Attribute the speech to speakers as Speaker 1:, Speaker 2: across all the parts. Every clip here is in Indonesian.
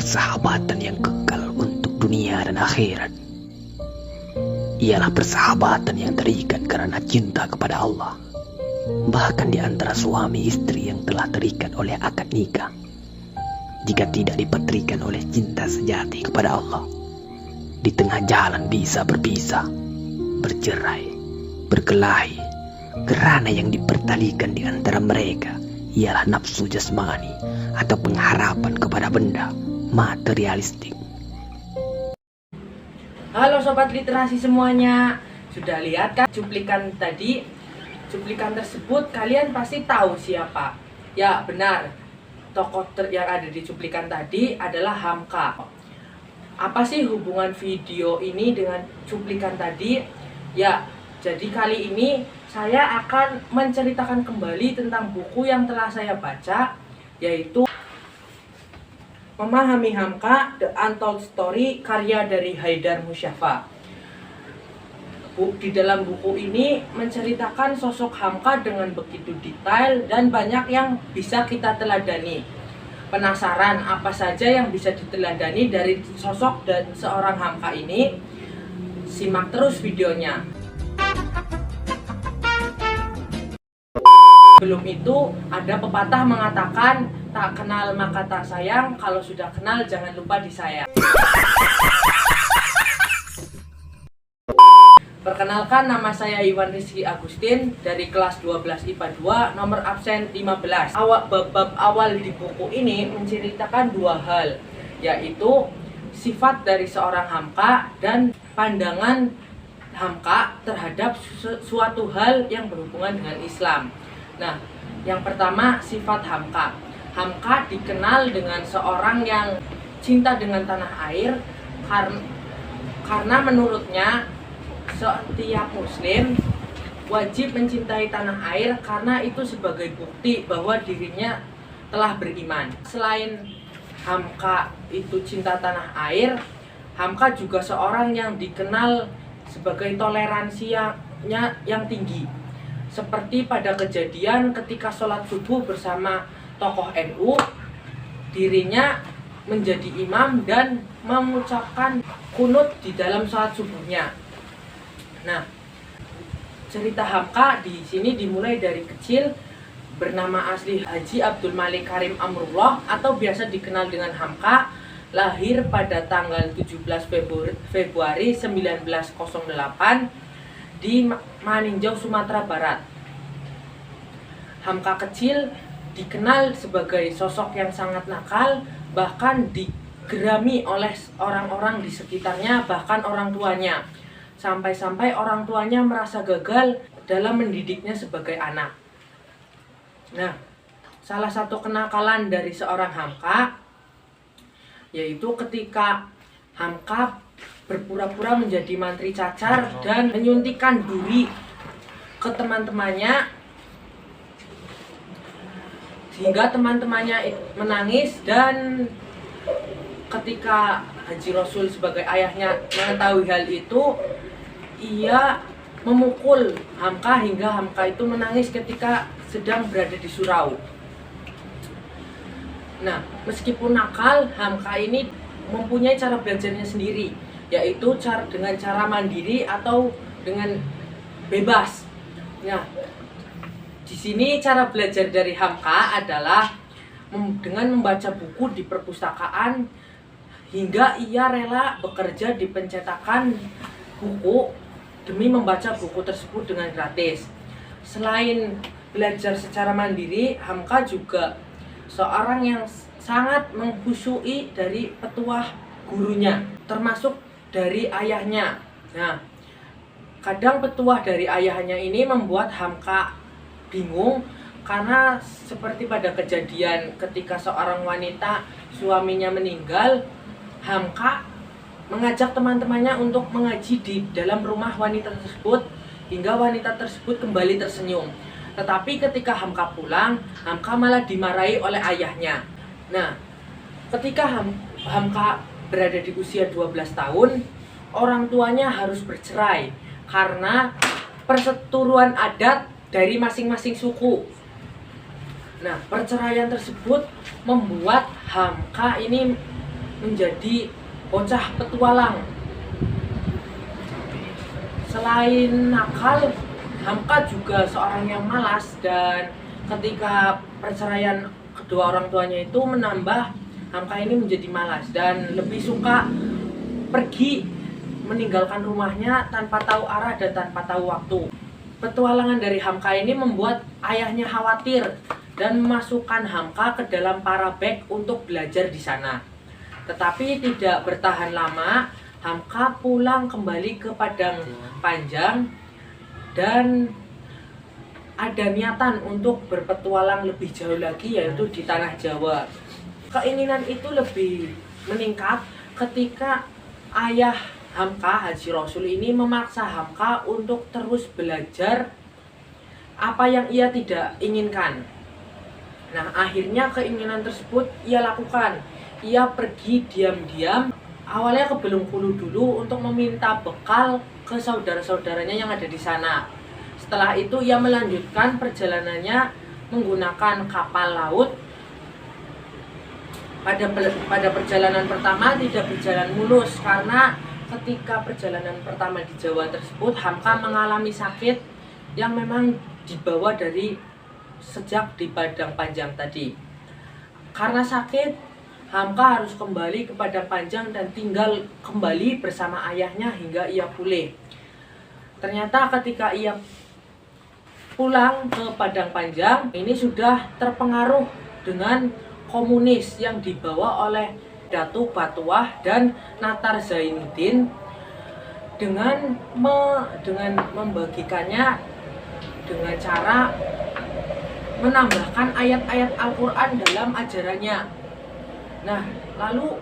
Speaker 1: persahabatan yang kekal untuk dunia dan akhirat ialah persahabatan yang terikat karena cinta kepada Allah. Bahkan di antara suami istri yang telah terikat oleh akad nikah, jika tidak dipetrikan oleh cinta sejati kepada Allah, di tengah jalan bisa berpisah, bercerai, berkelahi, karena yang dipertalikan di antara mereka ialah nafsu jasmani atau pengharapan kepada benda materialistik.
Speaker 2: Halo sobat literasi semuanya, sudah lihat kan cuplikan tadi? Cuplikan tersebut kalian pasti tahu siapa? Ya benar, tokoh yang ada di cuplikan tadi adalah Hamka. Apa sih hubungan video ini dengan cuplikan tadi? Ya, jadi kali ini saya akan menceritakan kembali tentang buku yang telah saya baca, yaitu Memahami Hamka, The Untold Story, karya dari Haidar Musyaffa. Di dalam buku ini menceritakan sosok Hamka dengan begitu detail dan banyak yang bisa kita teladani. Penasaran apa saja yang bisa diteladani dari sosok dan seorang Hamka ini? Simak terus videonya. Sebelum itu, ada pepatah mengatakan, tak kenal maka tak sayang, kalau sudah kenal jangan lupa disayang. Perkenalkan, nama saya Iwan Rizky Agustin dari kelas 12 IPA 2, nomor absen 15. Bab awal di buku ini menceritakan dua hal, yaitu sifat dari seorang Hamka dan pandangan Hamka terhadap suatu hal yang berhubungan dengan Islam. Nah, yang pertama sifat Hamka. Hamka dikenal dengan seorang yang cinta dengan tanah air karena menurutnya setiap muslim wajib mencintai tanah air karena itu sebagai bukti bahwa dirinya telah beriman. Selain Hamka itu cinta tanah air, Hamka juga seorang yang dikenal sebagai toleransinya yang tinggi. Seperti pada kejadian ketika sholat subuh bersama tokoh NU, dirinya menjadi imam dan mengucapkan kunut di dalam sholat subuhnya. Nah, cerita Hamka di sini dimulai dari kecil. Bernama asli Haji Abdul Malik Karim Amrullah atau biasa dikenal dengan Hamka, lahir pada tanggal 17 Februari 1908 di Maninjau, Sumatera Barat. Hamka kecil dikenal sebagai sosok yang sangat nakal, bahkan digerami oleh orang-orang di sekitarnya, bahkan orang tuanya. Sampai-sampai orang tuanya merasa gagal dalam mendidiknya sebagai anak. Nah, salah satu kenakalan dari seorang Hamka yaitu ketika Hamka berpura-pura menjadi mantri cacar dan menyuntikkan duri ke teman-temannya sehingga teman-temannya menangis. Dan ketika Haji Rasul sebagai ayahnya mengetahui hal itu, ia memukul Hamka hingga Hamka itu menangis ketika sedang berada di surau. Nah, meskipun nakal, Hamka ini mempunyai cara belajarnya sendiri, yaitu dengan cara mandiri atau dengan bebas. Nah, di sini cara belajar dari Hamka adalah dengan membaca buku di perpustakaan hingga ia rela bekerja di pencetakan buku demi membaca buku tersebut dengan gratis. Selain belajar secara mandiri, Hamka juga seorang yang sangat mengkhusyui dari petuah gurunya, termasuk dari ayahnya. Nah, kadang petuah dari ayahnya ini membuat Hamka bingung karena seperti pada kejadian ketika seorang wanita suaminya meninggal, Hamka mengajak teman-temannya untuk mengaji di dalam rumah wanita tersebut hingga wanita tersebut kembali tersenyum. Tetapi ketika Hamka pulang, Hamka malah dimarahi oleh ayahnya. Nah, ketika Hamka berada di usia 12 tahun, orang tuanya harus bercerai karena perseteruan adat dari masing-masing suku. Nah, perceraian tersebut membuat Hamka ini menjadi bocah petualang. Selain nakal, Hamka juga seorang yang malas, dan ketika perceraian kedua orang tuanya itu menambah, Hamka ini menjadi malas dan lebih suka pergi meninggalkan rumahnya tanpa tahu arah dan tanpa tahu waktu. Petualangan dari Hamka ini membuat ayahnya khawatir dan memasukkan Hamka ke dalam parabek untuk belajar di sana. Tetapi tidak bertahan lama, Hamka pulang kembali ke Padang Panjang dan ada niatan untuk berpetualang lebih jauh lagi, yaitu di tanah Jawa. Keinginan itu lebih meningkat ketika ayah Hamka, Haji Rasul ini memaksa Hamka untuk terus belajar apa yang ia tidak inginkan. Nah, akhirnya keinginan tersebut ia lakukan. Ia pergi diam-diam, awalnya ke Bengkulu dulu untuk meminta bekal ke saudara-saudaranya yang ada di sana. Setelah itu ia melanjutkan perjalanannya menggunakan kapal laut. Pada perjalanan pertama tidak berjalan mulus karena ketika perjalanan pertama di Jawa tersebut Hamka mengalami sakit yang memang dibawa dari sejak di Padang Panjang tadi. Karena sakit, Hamka harus kembali ke Padang Panjang dan tinggal kembali bersama ayahnya hingga ia pulih. Ternyata ketika ia pulang ke Padang Panjang, ini sudah terpengaruh dengan komunis yang dibawa oleh Datu Batuah dan Natar Zainuddin dengan membagikannya dengan cara menambahkan ayat-ayat Al-Quran dalam ajarannya. Nah, lalu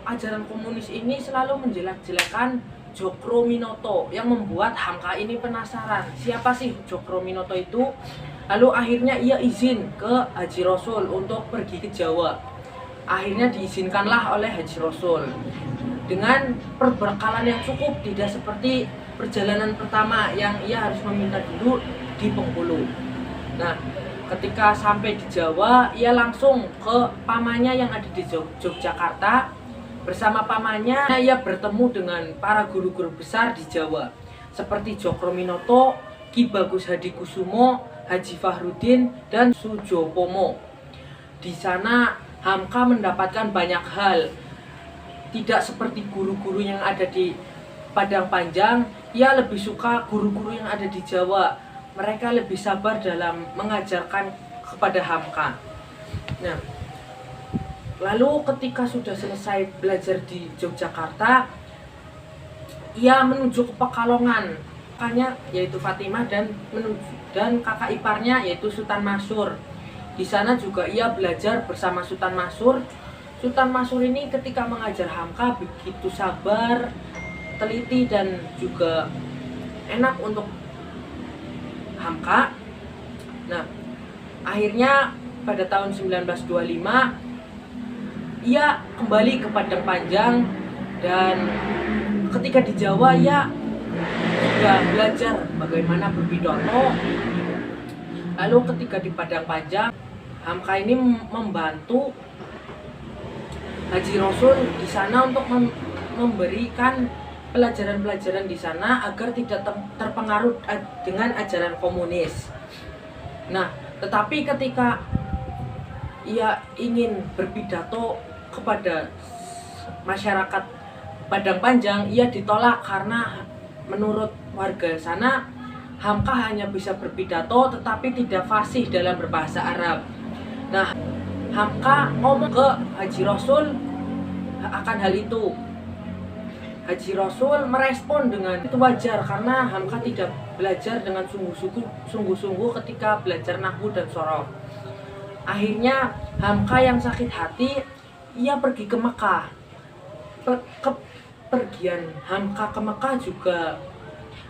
Speaker 2: ajaran komunis ini selalu menjelek-jelekan Djokrominoto yang membuat Hamka ini penasaran, siapa sih Djokrominoto itu? Lalu akhirnya ia izin ke Haji Rasul untuk pergi ke Jawa. Akhirnya diizinkanlah oleh Haji Rasul dengan perbekalan yang cukup, tidak seperti perjalanan pertama yang ia harus meminta dulu di Bengkulu. Nah, ketika sampai di Jawa, ia langsung ke pamannya yang ada di Yogyakarta. Bersama pamannya, ia bertemu dengan para guru-guru besar di Jawa seperti Djokrominoto, Ki Bagus Hadikusumo, Haji Fahrudin, dan Sujopomo. Di sana Hamka mendapatkan banyak hal. Tidak seperti guru-guru yang ada di Padang Panjang, ia lebih suka guru-guru yang ada di Jawa. Mereka lebih sabar dalam mengajarkan kepada Hamka. Nah, lalu ketika sudah selesai belajar di Yogyakarta, ia menuju ke Pekalongan. Kakaknya yaitu Fatimah dan kakak iparnya yaitu Sultan Mansur. Di sana juga ia belajar bersama Sultan Mansur. Sultan Mansur ini ketika mengajar Hamka begitu sabar, teliti, dan juga enak untuk Hamka. Nah, akhirnya pada tahun 1925 ia kembali ke Padang Panjang, dan ketika di Jawa ia juga belajar bagaimana berpidato. Lalu ketika di Padang Panjang, Hamka ini membantu Haji Rasul di sana untuk memberikan pelajaran-pelajaran di sana agar tidak terpengaruh dengan ajaran komunis. Nah, tetapi ketika ia ingin berpidato kepada masyarakat Padang Panjang, ia ditolak karena menurut warga sana Hamka hanya bisa berpidato tetapi tidak fasih dalam berbahasa Arab. Nah, Hamka ngomong ke Haji Rasul akan hal itu. Haji Rasul merespon dengan itu wajar karena Hamka tidak belajar dengan sungguh-sungguh ketika belajar nahwu dan sorof. Akhirnya Hamka yang sakit hati, ia pergi ke Mekah. Kepergian Hamka ke Mekah juga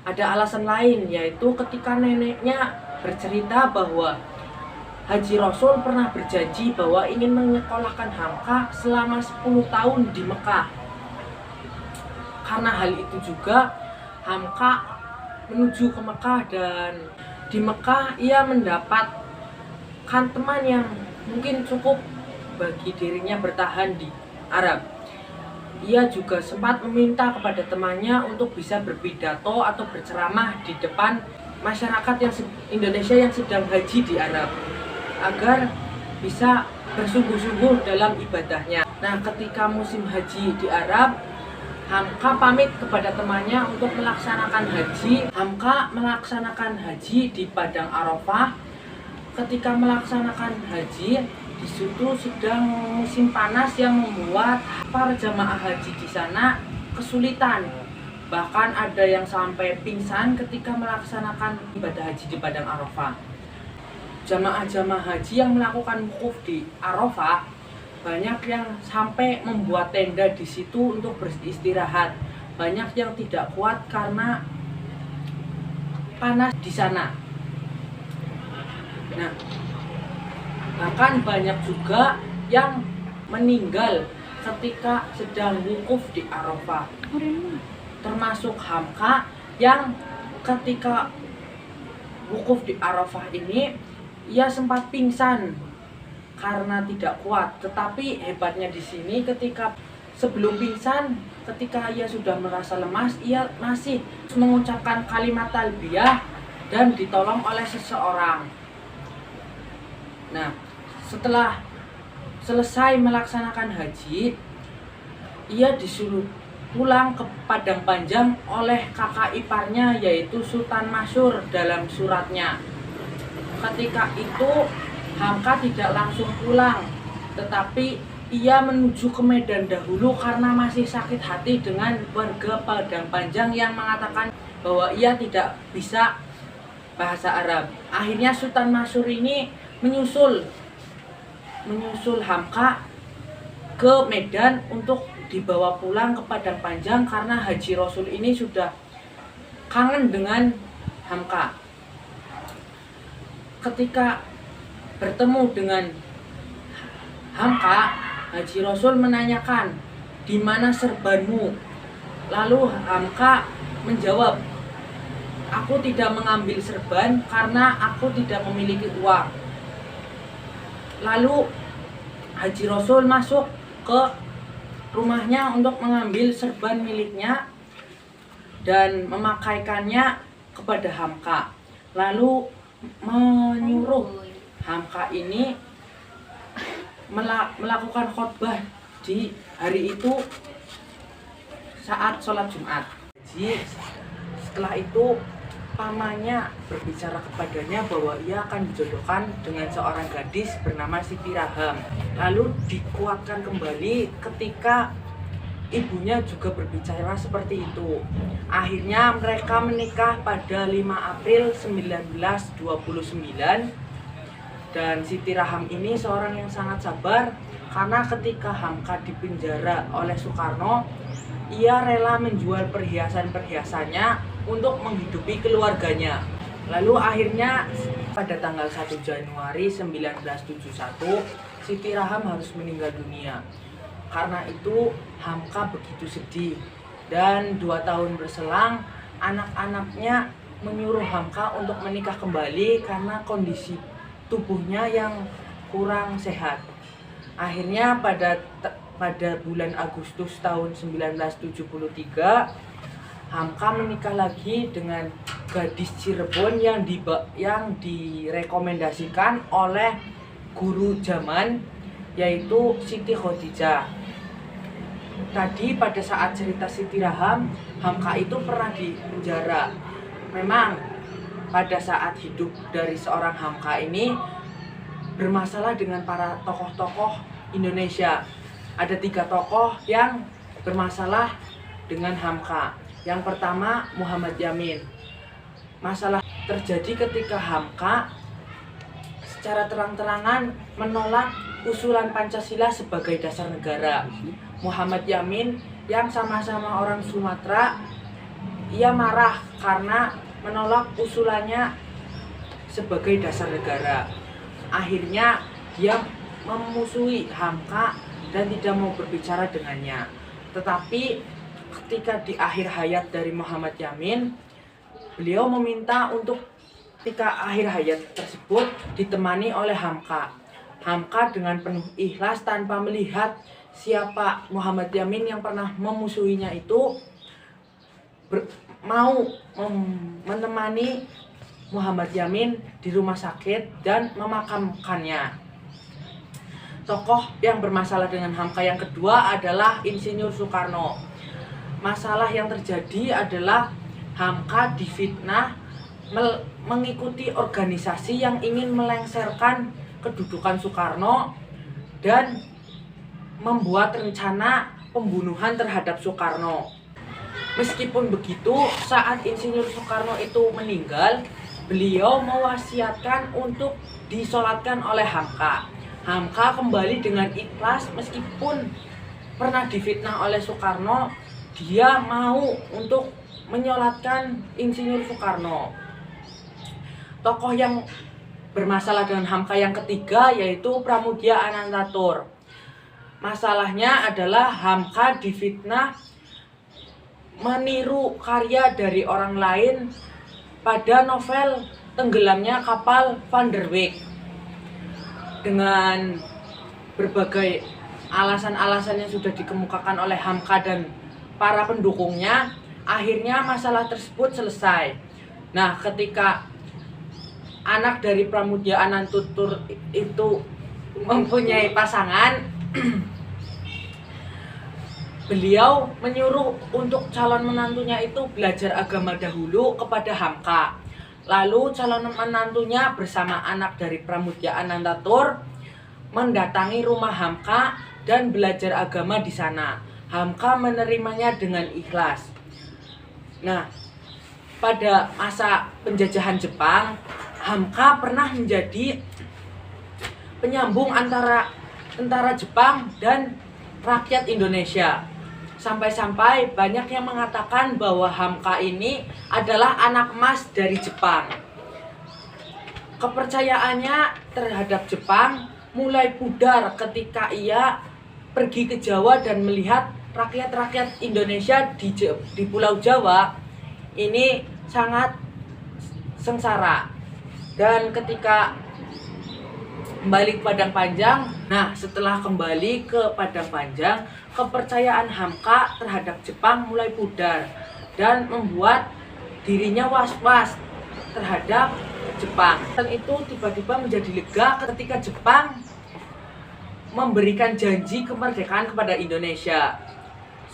Speaker 2: ada alasan lain, yaitu ketika neneknya bercerita bahwa Haji Rasul pernah berjanji bahwa ingin menyekolahkan Hamka selama 10 tahun di Mekah. Karena hal itu juga Hamka menuju ke Mekah, dan di Mekah ia mendapatkan teman yang mungkin cukup bagi dirinya bertahan di Arab. Ia juga sempat meminta kepada temannya untuk bisa berpidato atau berceramah di depan masyarakat Indonesia yang sedang haji di Arab, agar bisa bersungguh-sungguh dalam ibadahnya. Nah, ketika musim haji di Arab, Hamka pamit kepada temannya untuk melaksanakan haji. Hamka melaksanakan haji di Padang Arafah. Ketika melaksanakan haji, di situ sedang musim panas yang membuat para jamaah haji di sana kesulitan. Bahkan ada yang sampai pingsan ketika melaksanakan ibadah haji di Padang Arafah. Jamaah-jamaah haji yang melakukan wukuf di Arafah banyak yang sampai membuat tenda di situ untuk beristirahat. Banyak yang tidak kuat karena panas di sana. Nah, bahkan banyak juga yang meninggal ketika sedang wukuf di Arafah. Termasuk Hamka yang ketika wukuf di Arafah ini ia sempat pingsan karena tidak kuat. Tetapi hebatnya di sini ketika sebelum pingsan, ketika ia sudah merasa lemas, ia masih mengucapkan kalimat talbiyah dan ditolong oleh seseorang. Nah, setelah selesai melaksanakan haji, ia disuruh pulang ke Padang Panjang oleh kakak iparnya, yaitu Sultan Masyur dalam suratnya. Ketika itu Hamka tidak langsung pulang, tetapi ia menuju ke Medan dahulu karena masih sakit hati dengan warga Padang Panjang yang mengatakan bahwa ia tidak bisa bahasa Arab. Akhirnya Sultan Masyur ini menyusul Hamka ke Medan untuk dibawa pulang ke Padang Panjang karena Haji Rasul ini sudah kangen dengan Hamka. Ketika bertemu dengan Hamka, Haji Rasul menanyakan, "Di mana serbanmu?" Lalu Hamka menjawab, "Aku tidak mengambil serban karena aku tidak memiliki uang." Lalu Haji Rasul masuk ke rumahnya untuk mengambil serban miliknya dan memakaikannya kepada Hamka. Lalu menyuruh Hamka ini melakukan khotbah di hari itu saat sholat Jumat. Jadi setelah itu pamannya berbicara kepadanya bahwa ia akan dijodohkan dengan seorang gadis bernama Siti Raham. Lalu dikuatkan kembali ketika ibunya juga berbicara seperti itu. Akhirnya mereka menikah pada 5 April 1929. Dan Siti Raham ini seorang yang sangat sabar karena ketika Hamka dipenjara oleh Soekarno, ia rela menjual perhiasan-perhiasannya untuk menghidupi keluarganya. Lalu akhirnya pada tanggal 1 Januari 1971, Siti Raham harus meninggal dunia. Karena itu Hamka begitu sedih. Dan 2 tahun berselang, anak-anaknya menyuruh Hamka untuk menikah kembali karena kondisi tubuhnya yang kurang sehat. Akhirnya pada bulan Agustus tahun 1973, Hamka menikah lagi dengan gadis Cirebon yang direkomendasikan oleh guru zaman, yaitu Siti Khadijah. Tadi pada saat cerita Siti Raham, Hamka itu pernah di penjara. Memang pada saat hidup dari seorang Hamka ini bermasalah dengan para tokoh-tokoh Indonesia. Ada 3 tokoh yang bermasalah dengan Hamka. Yang pertama, Muhammad Yamin. Masalah terjadi ketika Hamka secara terang-terangan menolak usulan Pancasila sebagai dasar negara. Muhammad Yamin yang sama-sama orang Sumatera, ia marah karena menolak usulannya sebagai dasar negara. Akhirnya dia memusuhi Hamka dan tidak mau berbicara dengannya. Tetapi ketika di akhir hayat dari Muhammad Yamin, beliau meminta untuk ketika akhir hayat tersebut ditemani oleh Hamka. Hamka dengan penuh ikhlas tanpa melihat siapa Muhammad Yamin yang pernah memusuhinya itu mau menemani Muhammad Yamin di rumah sakit dan memakamkannya. Tokoh yang bermasalah dengan Hamka yang kedua adalah Insinyur Soekarno. Masalah yang terjadi adalah Hamka difitnah mengikuti organisasi yang ingin melengsarkan kedudukan Soekarno dan membuat rencana pembunuhan terhadap Soekarno. Meskipun begitu, saat Insinyur Soekarno itu meninggal, beliau mewasiatkan untuk disolatkan oleh Hamka. Hamka kembali dengan ikhlas meskipun pernah difitnah oleh Soekarno, dia mau untuk menyolatkan Insinyur Soekarno. Tokoh yang bermasalah dengan Hamka yang ketiga yaitu Pramudia Anantatur. Masalahnya adalah Hamka difitnah meniru karya dari orang lain pada novel Tenggelamnya Kapal Van der Weyck. Dengan berbagai alasan-alasan yang sudah dikemukakan oleh Hamka dan para pendukungnya, akhirnya masalah tersebut selesai. Nah, ketika anak dari Pramudia Anantatur itu mempunyai pasangan, beliau menyuruh untuk calon menantunya itu belajar agama dahulu kepada Hamka. Lalu calon menantunya bersama anak dari Pramudia Anantatur mendatangi rumah Hamka dan belajar agama di sana. Hamka menerimanya dengan ikhlas. Nah, pada masa penjajahan Jepang, Hamka pernah menjadi penyambung antara tentara Jepang dan rakyat Indonesia. Sampai-sampai banyak yang mengatakan bahwa Hamka ini adalah anak emas dari Jepang. Kepercayaannya terhadap Jepang mulai pudar ketika ia pergi ke Jawa dan melihat rakyat-rakyat Indonesia di Pulau Jawa ini sangat sengsara. Dan ketika kembali ke Padang Panjang, nah setelah kembali ke Padang Panjang, kepercayaan Hamka terhadap Jepang mulai pudar dan membuat dirinya was-was terhadap Jepang. Dan itu tiba-tiba menjadi lega ketika Jepang memberikan janji kemerdekaan kepada Indonesia.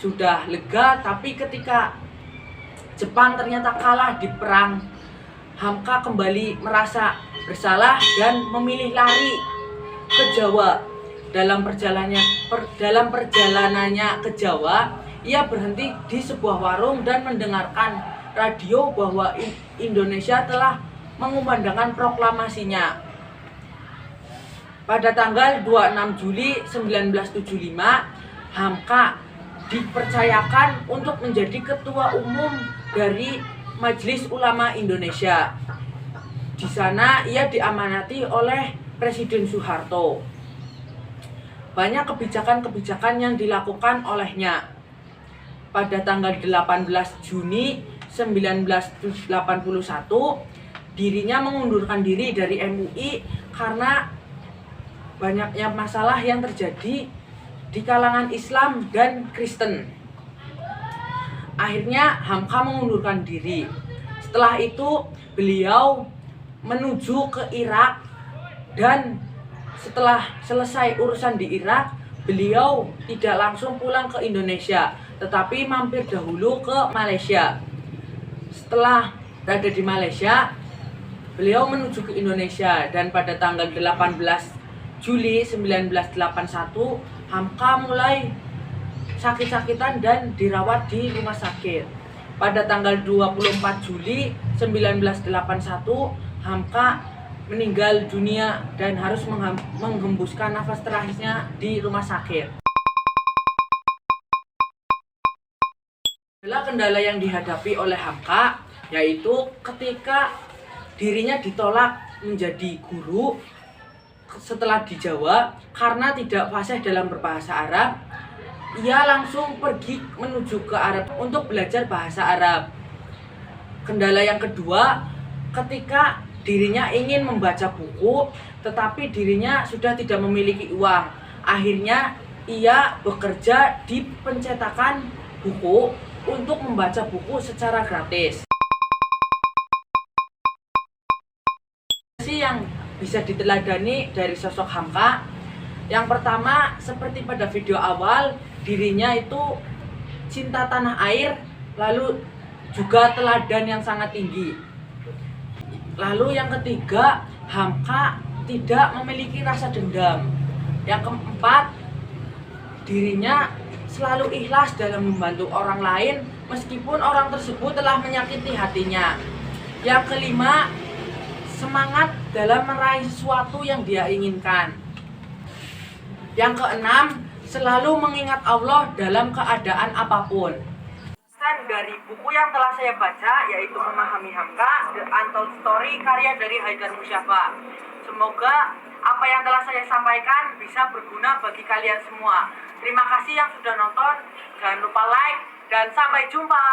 Speaker 2: Sudah lega, tapi ketika Jepang ternyata kalah di perang, Hamka kembali merasa bersalah dan memilih lari ke Jawa. Dalam perjalanannya ke Jawa, ia berhenti di sebuah warung dan mendengarkan radio bahwa Indonesia telah mengumandangkan proklamasinya. Pada tanggal 26 Juli 1975, Hamka dipercayakan untuk menjadi ketua umum dari Majelis Ulama Indonesia. Di sana ia diamanati oleh Presiden Soeharto. Banyak kebijakan-kebijakan yang dilakukan olehnya. Pada tanggal 18 Juni 1981, dirinya mengundurkan diri dari MUI karena banyaknya masalah yang terjadi di kalangan Islam dan Kristen. Akhirnya Hamka mengundurkan diri. Setelah itu beliau menuju ke Irak, dan setelah selesai urusan di Irak, beliau tidak langsung pulang ke Indonesia, tetapi mampir dahulu ke Malaysia. Setelah berada di Malaysia, beliau menuju ke Indonesia, dan pada tanggal 18 Juli 1981, Hamka mulai sakit-sakitan dan dirawat di rumah sakit. Pada tanggal 24 Juli 1981, Hamka meninggal dunia dan harus menghembuskan nafas terakhirnya di rumah sakit. Kendala yang dihadapi oleh Hamka yaitu ketika dirinya ditolak menjadi guru setelah di Jawa karena tidak fasih dalam berbahasa Arab. Ia langsung pergi menuju ke Arab untuk belajar bahasa Arab. Kendala yang kedua, ketika dirinya ingin membaca buku, tetapi dirinya sudah tidak memiliki uang. Akhirnya ia bekerja di pencetakan buku untuk membaca buku secara gratis. Yang bisa diteladani dari sosok Hamka, yang pertama seperti pada video awal, dirinya itu cinta tanah air, lalu juga teladan yang sangat tinggi. Lalu yang ketiga, Hamka tidak memiliki rasa dendam. Yang keempat, dirinya selalu ikhlas dalam membantu orang lain meskipun orang tersebut telah menyakiti hatinya. Yang kelima, semangat dalam meraih sesuatu yang dia inginkan. Yang keenam, selalu mengingat Allah dalam keadaan apapun. Dari buku yang telah saya baca, yaitu Memahami Hamka, The Untold Story, karya dari Haidar Musyaffa. Semoga apa yang telah saya sampaikan bisa berguna bagi kalian semua. Terima kasih yang sudah nonton, jangan lupa like, dan sampai jumpa.